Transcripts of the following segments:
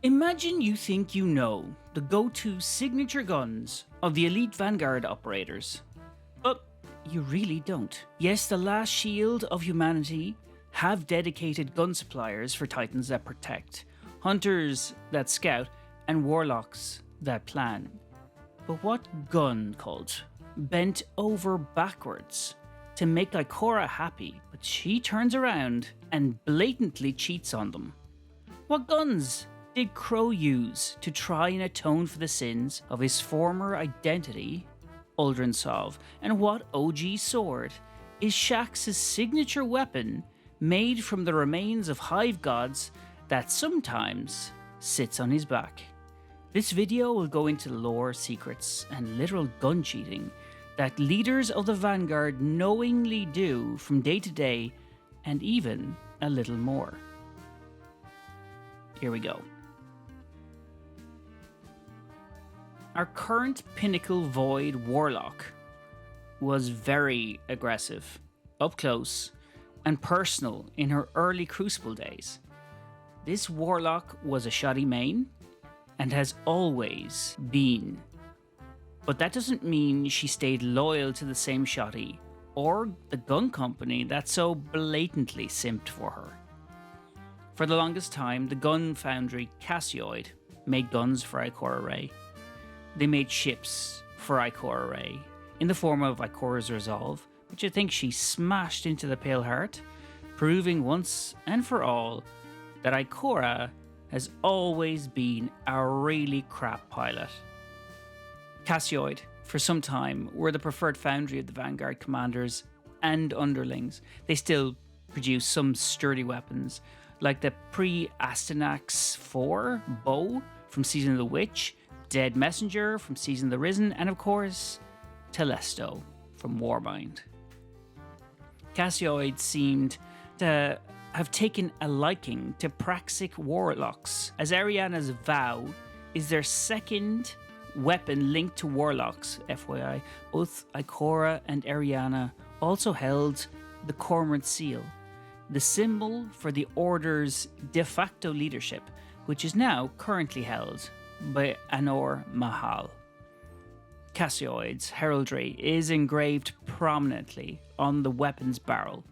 Imagine you think you know the go-to signature guns of the elite Vanguard operators. But you really don't. Yes, the last shield of humanity have dedicated gun suppliers for titans that protect, hunters that scout, and warlocks that plan. But what gun cult bent over backwards to make Ikora happy, but she turns around and blatantly cheats on them? What guns did Crow use to try and atone for the sins of his former identity, Uldren Sov? And what OG sword is Shaxx's signature weapon made from the remains of hive gods that sometimes sits on his back? This video will go into lore, secrets, and literal gun cheating that leaders of the Vanguard knowingly do from day to day, and even a little more. Here we go. Our current Pinnacle Void Warlock was very aggressive, up close, and personal in her early Crucible days. This Warlock was a shoddy main, and has always been. But that doesn't mean she stayed loyal to the same shoddy, or the gun company that so blatantly simped for her. For the longest time, the gun foundry Cassoid made guns for Ikora Ray. They made ships for Ikora Ray, in the form of Ikora's Resolve, which I think she smashed into the Pale Heart, proving once and for all that Ikora has always been a really crap pilot. Cassoid, for some time, were the preferred foundry of the Vanguard commanders and underlings. They still produce some sturdy weapons, like the pre-Astyanax 4 bow from Season of the Witch, Dead Messenger from Season of the Risen, and of course, Telesto from Warmind. Cassoid seemed to have taken a liking to Praxic warlocks, as Ariana's vow is their second weapon linked to warlocks, FYI. Both Ikora and Ariana also held the Cormorant Seal, the symbol for the Order's de facto leadership, which is now currently held by Anor Mahal. Cassoid's heraldry is engraved prominently on the weapon's barrel.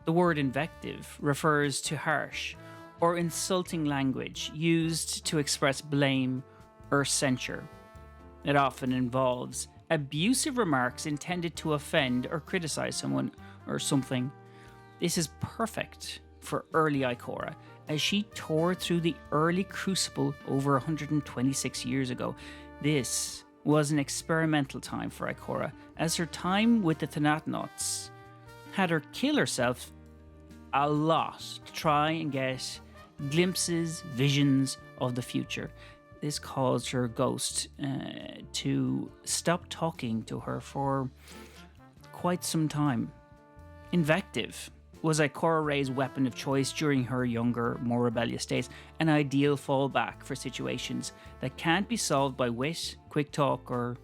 The word invective refers to harsh or insulting language used to express blame or censure. It often involves abusive remarks intended to offend or criticize someone or something. This is perfect for early Ikora, as she tore through the early Crucible over 126 years ago. This was an experimental time for Ikora, as her time with the Thanatonauts had her kill herself a lot to try and get glimpses, visions of the future. This caused her ghost to stop talking to her for quite some time. Invective was Ikora Ray's weapon of choice during her younger, more rebellious days, an ideal fallback for situations that can't be solved by wit, quick talk, or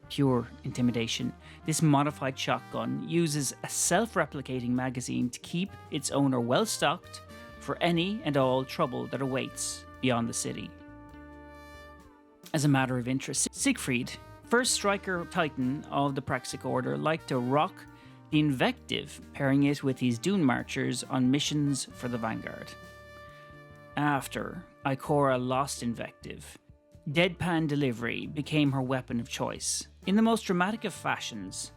pure intimidation. This modified shotgun uses a self-replicating magazine to keep its owner well stocked for any and all trouble that awaits beyond the city. As a matter of interest, Siegfried, first striker titan of the Praxic Order, liked to rock the Invective, pairing it with his Dune Marchers on missions for the Vanguard. After Ikora lost Invective, Deadpan delivery became her weapon of choice. In the most dramatic of fashions,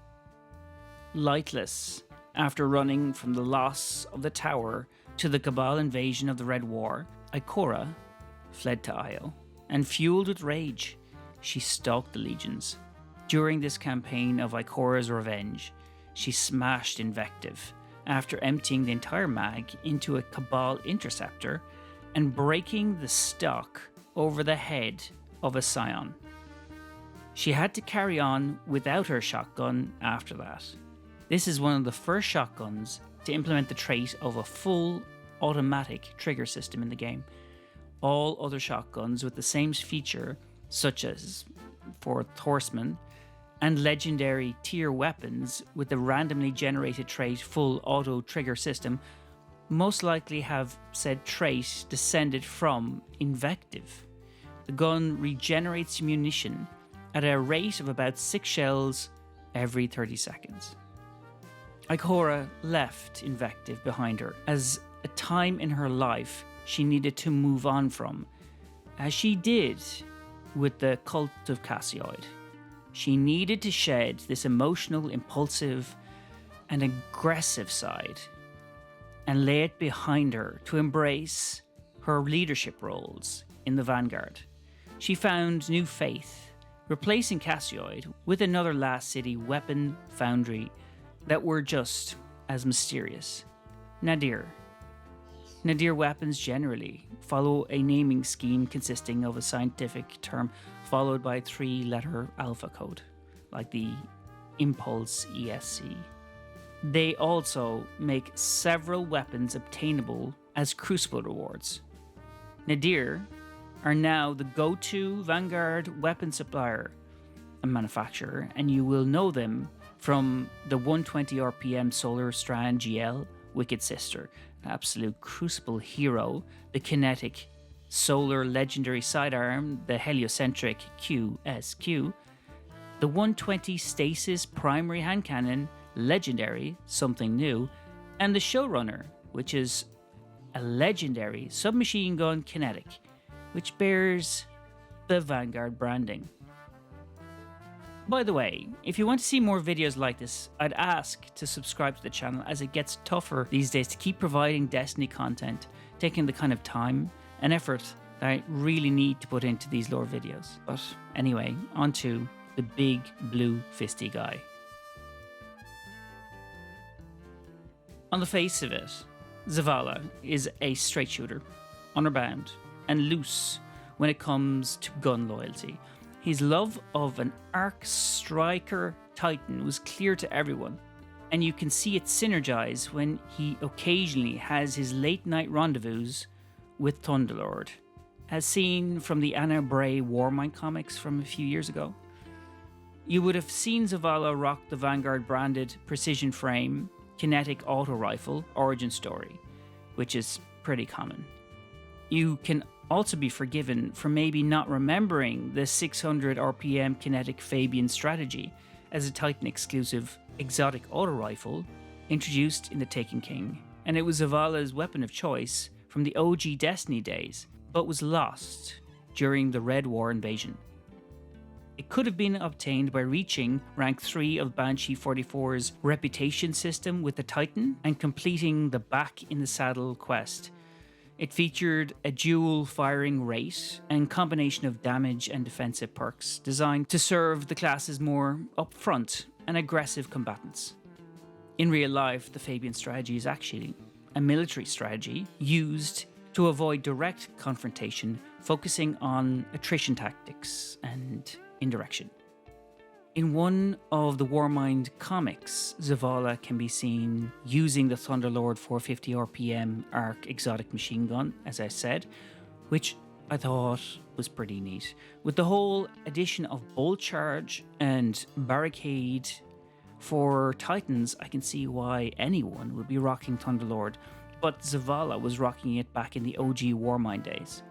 lightless after running from the loss of the Tower to the Cabal invasion of the Red War, Ikora fled to Io, and fueled with rage, she stalked the legions. During this campaign of Ikora's revenge, she smashed Invective after emptying the entire mag into a Cabal interceptor and breaking the stock over the head of a Scion. She had to carry on without her shotgun after that. This is one of the first shotguns to implement the trait of a full automatic trigger system in the game. All other shotguns with the same feature, such as for Horseman, and legendary tier weapons with the randomly generated trait full auto trigger system, most likely have said trait descended from Invective. The gun regenerates munition at a rate of about 6 shells every 30 seconds. Ikora left Invective behind her as a time in her life she needed to move on from, as she did with the cult of Cassoid. She needed to shed this emotional, impulsive, and aggressive side and lay it behind her to embrace her leadership roles in the Vanguard. She found new faith, replacing Cassoid with another Last City weapon foundry that were just as mysterious. Nadir. Nadir weapons generally follow a naming scheme consisting of a scientific term followed by a 3-letter alpha code, like the Impulse ESC. They also make several weapons obtainable as Crucible rewards. Nadir are now the go-to Vanguard weapon supplier and manufacturer, and you will know them from the 120 RPM Solar Strand GL, Wicked Sister, an absolute Crucible hero, the Kinetic Solar Legendary Sidearm, the Heliocentric QSQ, the 120 Stasis Primary Hand Cannon, Legendary, something new, and the Showrunner, which is a legendary submachine gun kinetic, which bears the Vanguard branding. By the way, if you want to see more videos like this, I'd ask to subscribe to the channel, as it gets tougher these days to keep providing Destiny content, taking the kind of time and effort that I really need to put into these lore videos. But anyway, on to the big blue fisty guy. On the face of it, Zavala is a straight shooter, honor-bound, and loose when it comes to gun loyalty. His love of an arc striker titan was clear to everyone, and you can see it synergize when he occasionally has his late-night rendezvous with Thunderlord, as seen from the Anna Bray Warmind comics from a few years ago. You would have seen Zavala rock the Vanguard branded precision frame kinetic auto rifle origin story, which is pretty common. You can also be forgiven for maybe not remembering the 600 RPM kinetic Fabian strategy as a Titan exclusive exotic auto rifle introduced in The Taken King, and it was Zavala's weapon of choice from the OG Destiny days, but was lost during the Red War invasion. It could have been obtained by reaching rank 3 of Banshee 44's reputation system with the Titan and completing the Back in the Saddle quest. It featured a dual firing rate and combination of damage and defensive perks designed to serve the class's more upfront and aggressive combatants. In real life, the Fabian strategy is actually a military strategy used to avoid direct confrontation, focusing on attrition tactics and indirection. In one of the Warmind comics, Zavala can be seen using the Thunderlord 450 RPM arc exotic machine gun, as I said, which I thought was pretty neat. With the whole addition of bolt charge and barricade for Titans, I can see why anyone would be rocking Thunderlord, but Zavala was rocking it back in the OG Warmind days.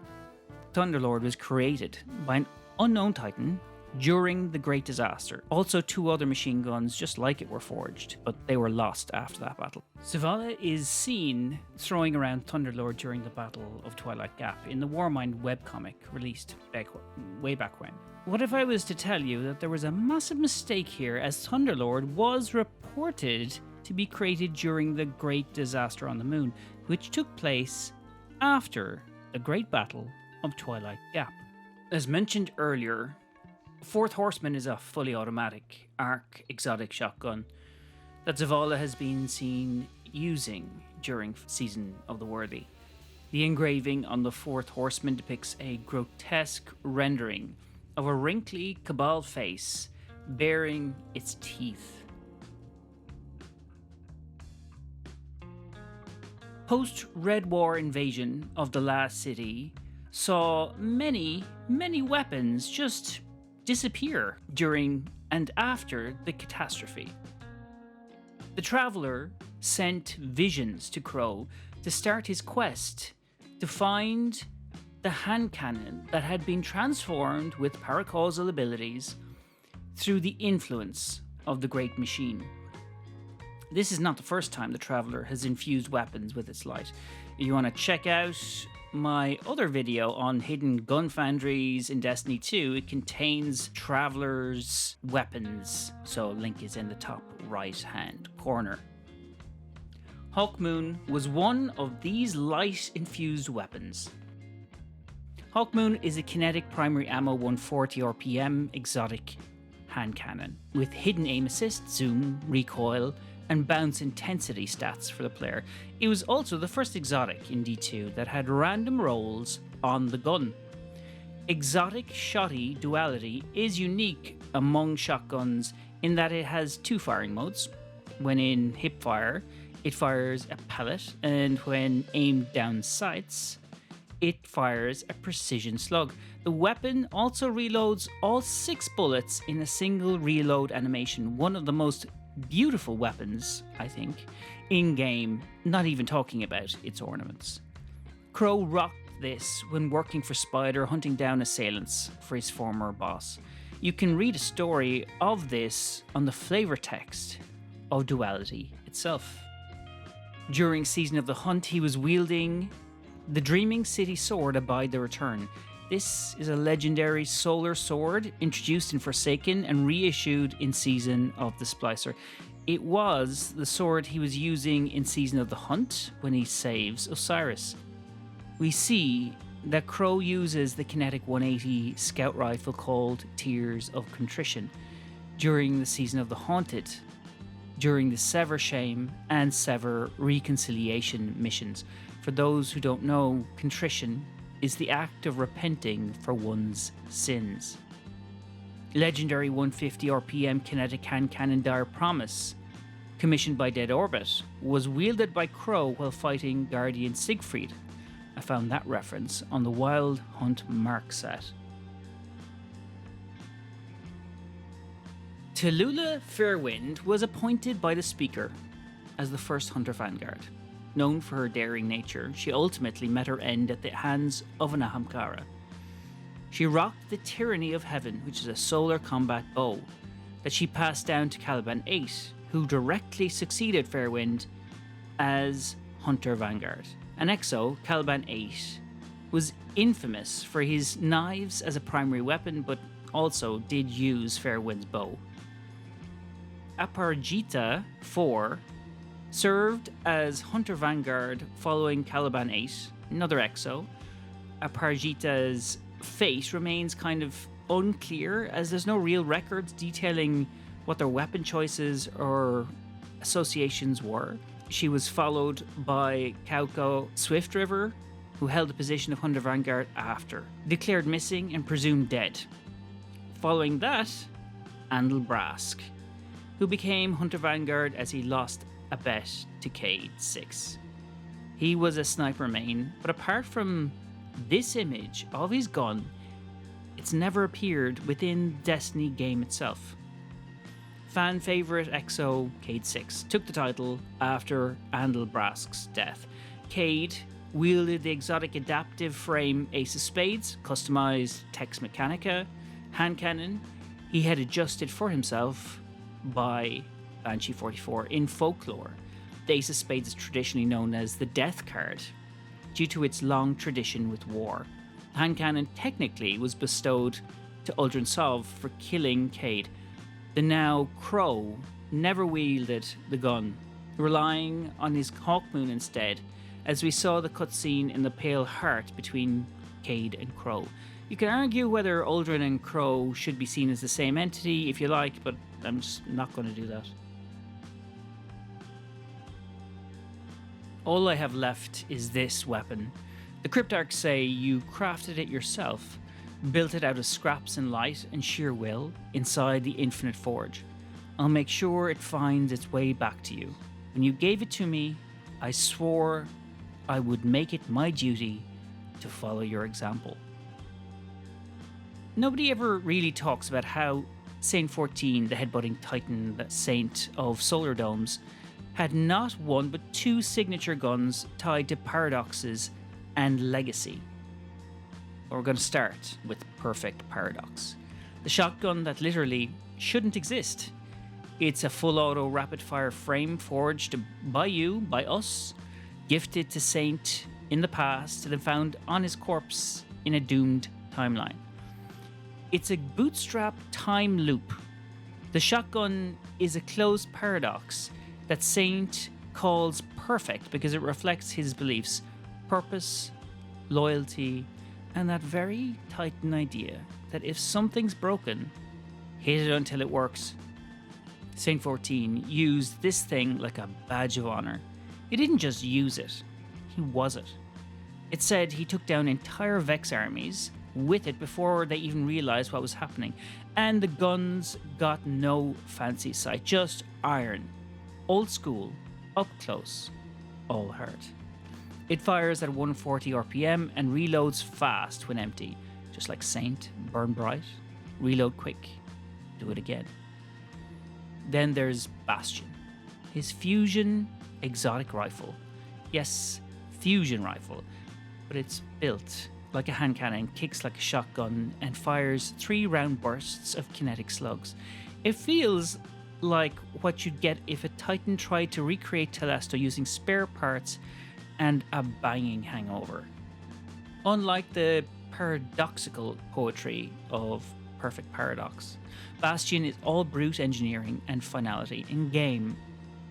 Thunderlord was created by an unknown Titan during the Great Disaster. Also, 2 other machine guns just like it were forged, but they were lost after that battle. Zavala is seen throwing around Thunderlord during the Battle of Twilight Gap in the Warmind webcomic released way back when. What if I was to tell you that there was a massive mistake here, as Thunderlord was reported to be created during the Great Disaster on the Moon, which took place after the Great Battle of Twilight Gap. As mentioned earlier, Fourth Horseman is a fully automatic arc exotic shotgun that Zavala has been seen using during Season of the Worthy. The engraving on the Fourth Horseman depicts a grotesque rendering of a wrinkly Cabal face bearing its teeth. Post-Red War invasion of the Last City saw many weapons just disappear during and after the catastrophe. The Traveler sent visions to Crow to start his quest to find the hand cannon that had been transformed with paracausal abilities through the influence of the Great Machine. This is not the first time the Traveler has infused weapons with its light. If you want to check out my other video on hidden gun foundries in Destiny 2, it contains Traveler's weapons, so link is in the top right hand corner. Hawkmoon was one of these light infused weapons. Hawkmoon is a kinetic primary ammo 140 RPM exotic hand cannon with hidden aim assist, zoom, recoil, and bounce intensity stats for the player. It was also the first exotic in D2 that had random rolls on the gun. Exotic shotty duality is unique among shotguns in that it has two firing modes. When in hip fire, it fires a pellet, and when aimed down sights, it fires a precision slug. The weapon also reloads all 6 bullets in a single reload animation, one of the most beautiful weapons, I think, in-game, not even talking about its ornaments. Crow rocked this when working for Spider, hunting down assailants for his former boss. You can read a story of this on the flavor text of Duality itself. During Season of the Hunt, he was wielding the Dreaming City Sword Abide the Return. This is a legendary solar sword introduced in Forsaken and reissued in Season of the Splicer. It was the sword he was using in Season of the Hunt when he saves Osiris. We see that Crow uses the kinetic 180 scout rifle called Tears of Contrition during the Season of the Haunted, during the Sever Shame and Sever Reconciliation missions. For those who don't know, contrition is the act of repenting for one's sins. Legendary 150 RPM kinetic hand cannon Dire Promise, commissioned by Dead Orbit, was wielded by Crow while fighting Guardian Siegfried. I found that reference on the Wild Hunt Mark set. Tallulah Fairwind was appointed by the Speaker as the first Hunter Vanguard. Known for her daring nature, she ultimately met her end at the hands of an Ahamkara. She rocked the Tyranny of Heaven, which is a solar combat bow, that she passed down to Caliban 8, who directly succeeded Fairwind as Hunter Vanguard. An Exo, Caliban 8, was infamous for his knives as a primary weapon, but also did use Fairwind's bow. Aparajita 4 served as Hunter Vanguard following Caliban 8, another Exo. Aparajita's fate remains kind of unclear, as there's no real records detailing what their weapon choices or associations were. She was followed by Kauko Swift River, who held the position of Hunter Vanguard after, declared missing and presumed dead. Following that, Andal Brask, who became Hunter Vanguard as he lost a bet to Cade 6. He was a sniper main, but apart from this image of his gun, it's never appeared within Destiny game itself. Fan favourite Exo Cade 6 took the title after Andal Brask's death. Cade wielded the exotic adaptive frame Ace of Spades, customised Tex Mechanica, hand cannon he had adjusted for himself by Banshee 44 in folklore. The Ace of Spades is traditionally known as the Death card due to its long tradition with war. The hand cannon technically was bestowed to Uldren Sov for killing Cade. The now Crow never wielded the gun, relying on his Hawkmoon instead, as we saw the cutscene in the Pale Heart between Cade and Crow. You can argue whether Uldren and Crow should be seen as the same entity if you like, but I'm just not going to do that. All I have left is this weapon. The Cryptarchs say you crafted it yourself, built it out of scraps and light and sheer will inside the Infinite Forge. I'll make sure it finds its way back to you. When you gave it to me, I swore I would make it my duty to follow your example. Nobody ever really talks about how Saint 14, the headbutting titan, the saint of solar domes, had not one but two signature guns tied to paradoxes and legacy. We're going to start with Perfect Paradox, the shotgun that literally shouldn't exist. It's a full auto rapid fire frame forged by you, by us, gifted to Saint in the past, then found on his corpse in a doomed timeline. It's a bootstrap time loop. The shotgun is a closed paradox that Saint calls perfect because it reflects his beliefs, purpose, loyalty, and that very Titan idea that if something's broken, hit it until it works. Saint 14 used this thing like a badge of honor. He didn't just use it, he was it. It said he took down entire Vex armies with it before they even realized what was happening. And the guns got no fancy sight, just iron. Old school, up close, all hard. It fires at 140 RPM and reloads fast when empty. Just like Saint, burn bright, reload quick, do it again. Then there's Bastion, his fusion exotic rifle. Yes, fusion rifle, but it's built like a hand cannon, kicks like a shotgun, and fires 3-round bursts of kinetic slugs. It feels like what you'd get if a Titan tried to recreate Telesto using spare parts and a banging hangover. Unlike the paradoxical poetry of Perfect Paradox, Bastion is all brute engineering and finality. In game,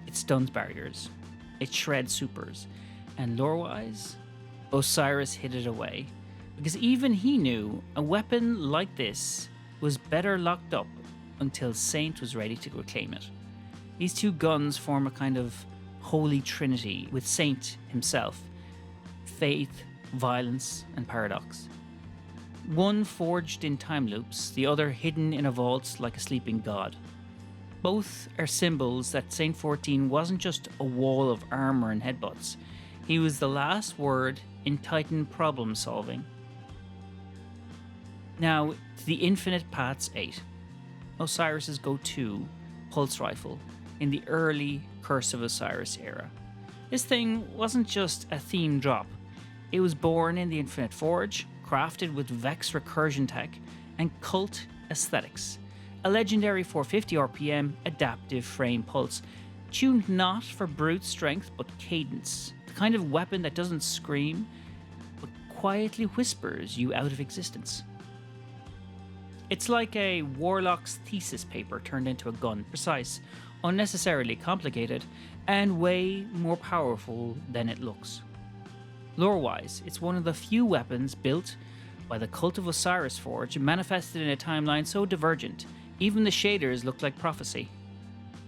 it stuns barriers, it shreds supers, and lore-wise, Osiris hid it away. Because even he knew a weapon like this was better locked up until Saint was ready to reclaim it. These two guns form a kind of holy trinity with Saint himself: faith, violence, and paradox. One forged in time loops, the other hidden in a vault like a sleeping god. Both are symbols that Saint 14 wasn't just a wall of armor and headbutts. He was the last word in Titan problem solving. Now, to the Infinite Paths 8, Osiris's go-to pulse rifle in the early Curse of Osiris era. This thing wasn't just a theme drop. It was born in the Infinite Forge, crafted with Vex recursion tech and cult aesthetics. A legendary 450 RPM adaptive frame pulse, tuned not for brute strength but cadence. The kind of weapon that doesn't scream, but quietly whispers you out of existence. It's like a warlock's thesis paper turned into a gun, precise, unnecessarily complicated, and way more powerful than it looks. Lore-wise, it's one of the few weapons built by the Cult of Osiris Forge, manifested in a timeline so divergent, even the shaders look like prophecy.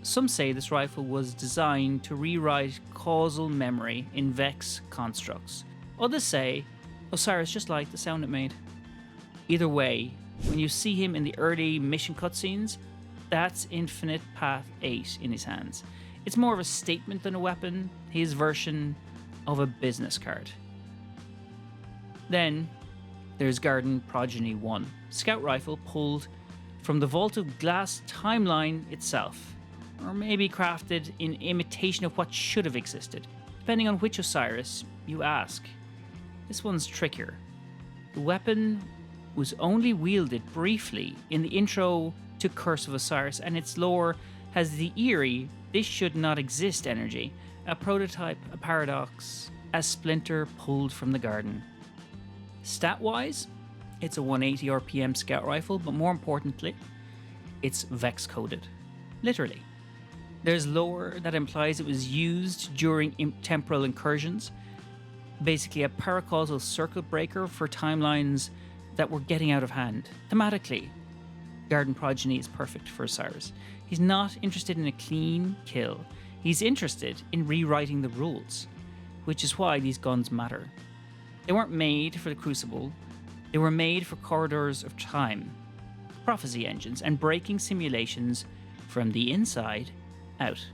Some say this rifle was designed to rewrite causal memory in Vex constructs. Others say Osiris just liked the sound it made. Either way, when you see him in the early mission cutscenes, that's Infinite Path 8 in his hands. It's more of a statement than a weapon, his version of a business card. Then there's Garden Progeny 1, scout rifle pulled from the Vault of Glass timeline itself, or maybe crafted in imitation of what should have existed, depending on which Osiris you ask. This one's trickier. The weapon was only wielded briefly in the intro to Curse of Osiris, and its lore has the eerie "this should not exist" energy, a prototype, a paradox, a splinter pulled from the garden. Stat-wise, it's a 180 RPM scout rifle, but more importantly, it's Vex-coded. Literally. There's lore that implies it was used during temporal incursions, basically a paracausal circuit breaker for timelines that were getting out of hand. Thematically, Garden Progeny is perfect for Osiris. He's not interested in a clean kill. He's interested in rewriting the rules, which is why these guns matter. They weren't made for the Crucible. They were made for corridors of time, prophecy engines, and breaking simulations from the inside out.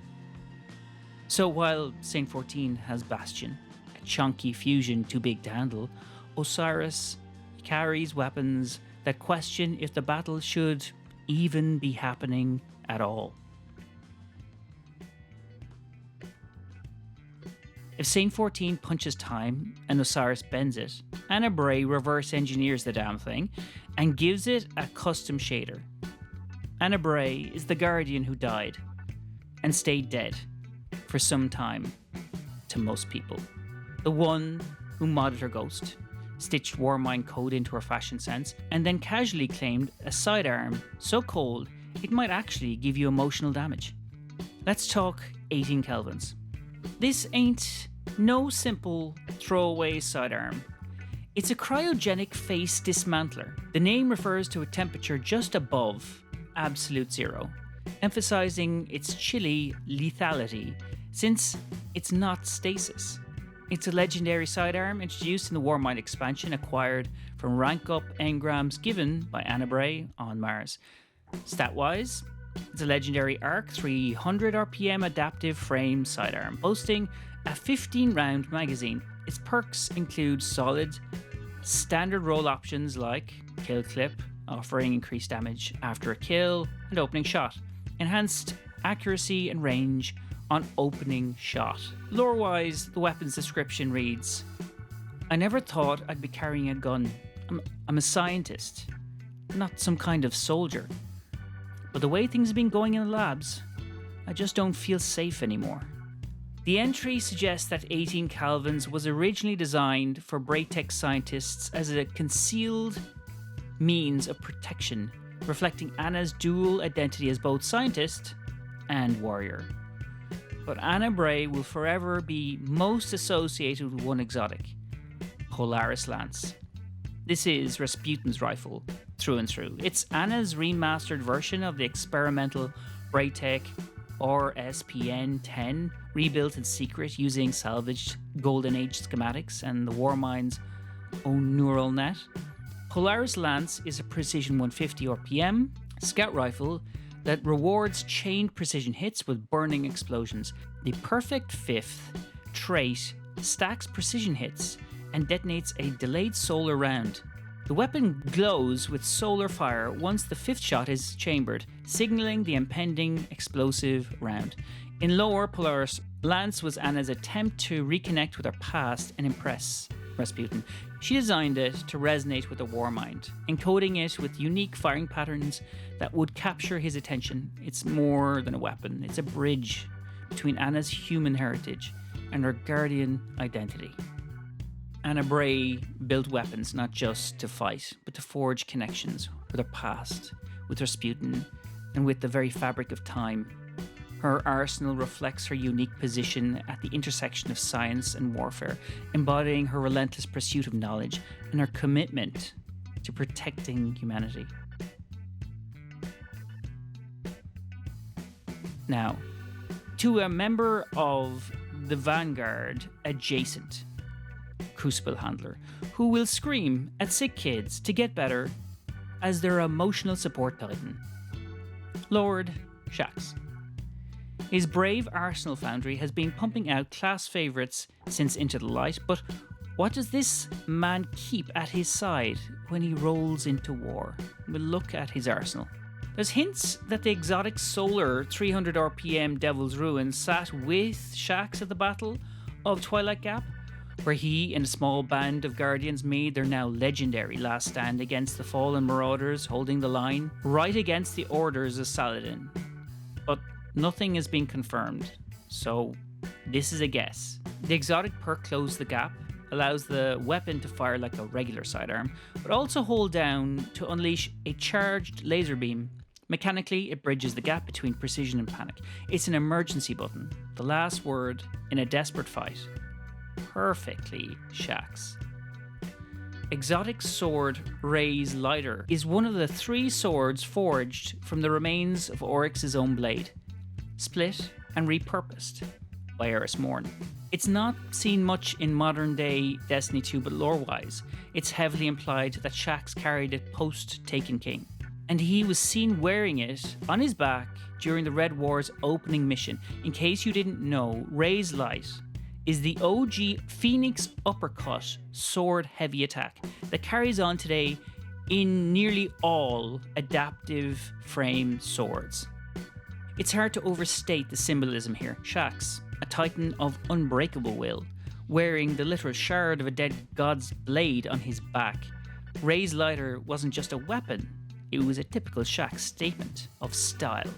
So while Saint 14 has Bastion, a chunky fusion too big to handle, Osiris carries weapons that question if the battle should even be happening at all. If Saint 14 punches time and Osiris bends it, Bray reverse engineers the damn thing and gives it a custom shader. Bray is the guardian who died and stayed dead for some time to most people. The one who modded her ghost, stitched Warmind code into her fashion sense, and then casually claimed a sidearm so cold it might actually give you emotional damage. Let's talk 18 Kelvins. This ain't no simple throwaway sidearm. It's a cryogenic face dismantler. The name refers to a temperature just above absolute zero, emphasizing its chilly lethality since it's not stasis. It's a legendary sidearm introduced in the Warmind expansion acquired from rank up engrams given by Bray on Mars. Stat-wise, it's a legendary ARC 300 RPM adaptive frame sidearm, boasting a 15-round magazine. Its perks include solid, standard roll options like kill clip, offering increased damage after a kill and opening shot, enhanced accuracy and range on opening shot. Lore-wise, the weapon's description reads, "I never thought I'd be carrying a gun. I'm a scientist, not some kind of soldier. But the way things have been going in the labs, I just don't feel safe anymore." The entry suggests that 18 Kelvins was originally designed for Braytech scientists as a concealed means of protection, reflecting Anna's dual identity as both scientist and warrior. But Bray will forever be most associated with one exotic, Polaris Lance. This is Rasputin's rifle, through and through. It's Anna's remastered version of the experimental Braytech RSPN-10, rebuilt in secret using salvaged Golden Age schematics and the Warmind's own neural net. Polaris Lance is a precision 150 RPM scout rifle that rewards chained precision hits with burning explosions. The perfect fifth trait stacks precision hits and detonates a delayed solar round. The weapon glows with solar fire once the fifth shot is chambered, signaling the impending explosive round. In lore, Polaris Lance was Anna's attempt to reconnect with her past and impress Rasputin. She designed it to resonate with the Warmind, encoding it with unique firing patterns that would capture his attention. It's more than a weapon, it's a bridge between Anna's human heritage and her guardian identity. Bray built weapons not just to fight, but to forge connections with her past, with Rasputin, and with the very fabric of time. Her arsenal reflects her unique position at the intersection of science and warfare, embodying her relentless pursuit of knowledge and her commitment to protecting humanity. Now, to a member of the Vanguard adjacent Crucible handler, who will scream at sick kids to get better as their emotional support titan, Lord Shaxx. His brave Arsenal foundry has been pumping out class favourites since Into the Light, but what does this man keep at his side when he rolls into war? We'll look at his arsenal. There's hints that the exotic solar 300 RPM Devil's Ruin sat with Shaxx at the Battle of Twilight Gap, where he and a small band of guardians made their now legendary last stand against the fallen marauders, holding the line right against the orders of Saladin. But nothing has been confirmed, so this is a guess. The exotic perk Close the Gap allows the weapon to fire like a regular sidearm, but also hold down to unleash a charged laser beam. Mechanically, it bridges the gap between precision and panic. It's an emergency button, the last word in a desperate fight. Perfectly Shaxx. Exotic sword Ray's Lighter is one of the 3 swords forged from the remains of Oryx's own blade, split and repurposed by Eris Morn. It's not seen much in modern day Destiny 2, but lore-wise, it's heavily implied that Shaxx carried it post-Taken King, and he was seen wearing it on his back during the Red War's opening mission. In case you didn't know, Ray's Light is the OG Phoenix Uppercut sword heavy attack that carries on today in nearly all adaptive frame swords. It's hard to overstate the symbolism here. Shaxx, a titan of unbreakable will, wearing the literal shard of a dead god's blade on his back. Ray's lighter wasn't just a weapon, it was a typical Shaxx statement of style.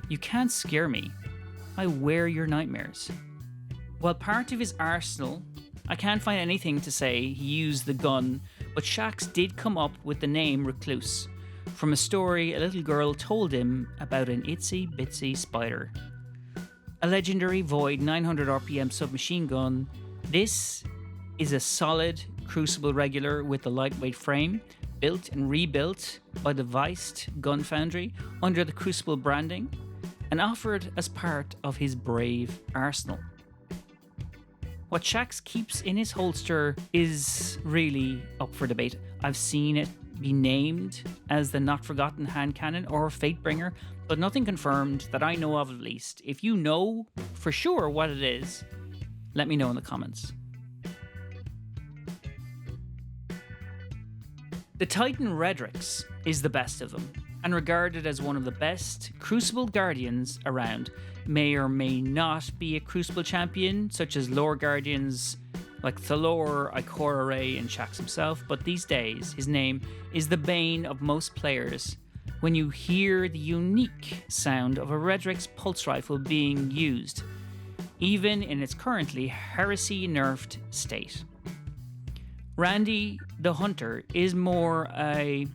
You can't scare me, I wear your nightmares. While part of his arsenal, I can't find anything to say he used the gun, but Shaxx did come up with the name Recluse, from a story a little girl told him about an itsy bitsy spider. A legendary Void 900 RPM submachine gun, this is a solid Crucible regular with a lightweight frame, built and rebuilt by the Weist gun foundry under the Crucible branding, and offered as part of his brave arsenal. What Shaxx keeps in his holster is really up for debate. I've seen it be named as the Not Forgotten hand cannon or Fatebringer, but nothing confirmed that I know of at least. If you know for sure what it is, let me know in the comments. The Titan Redrix is the best of them, and regarded as one of the best Crucible Guardians around. May or may not be a Crucible champion, such as lore guardians like Thunderlord, Ikora, Ray, and Shaxx himself, but these days his name is the bane of most players when you hear the unique sound of a Redrix pulse rifle being used, even in its currently heresy nerfed state. Randy the Hunter is more a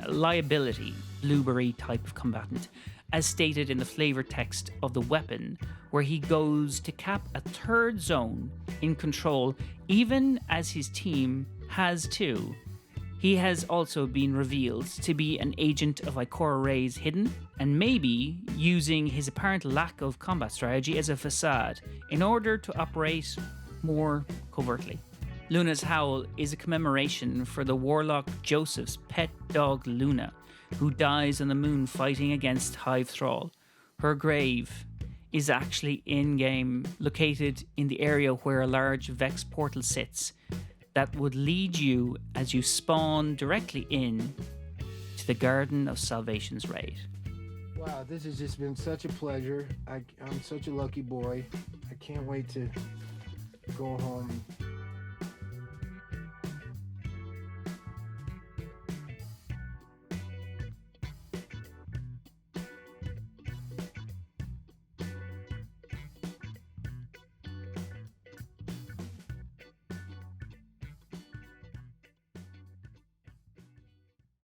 liability, blueberry type of combatant, as stated in the flavor text of the weapon, where he goes to cap a third zone in control, even as his team has too. He has also been revealed to be an agent of Ikora Ray's hidden, and maybe using his apparent lack of combat strategy as a facade in order to operate more covertly. Luna's Howl is a commemoration for the warlock Joseph's pet dog Luna, who dies on the moon fighting against Hive Thrall. Her grave is actually in-game, located in the area where a large Vex portal sits that would lead you as you spawn directly in to the Garden of Salvation's raid. Wow, this has just been such a pleasure. I'm such a lucky boy. I can't wait to go home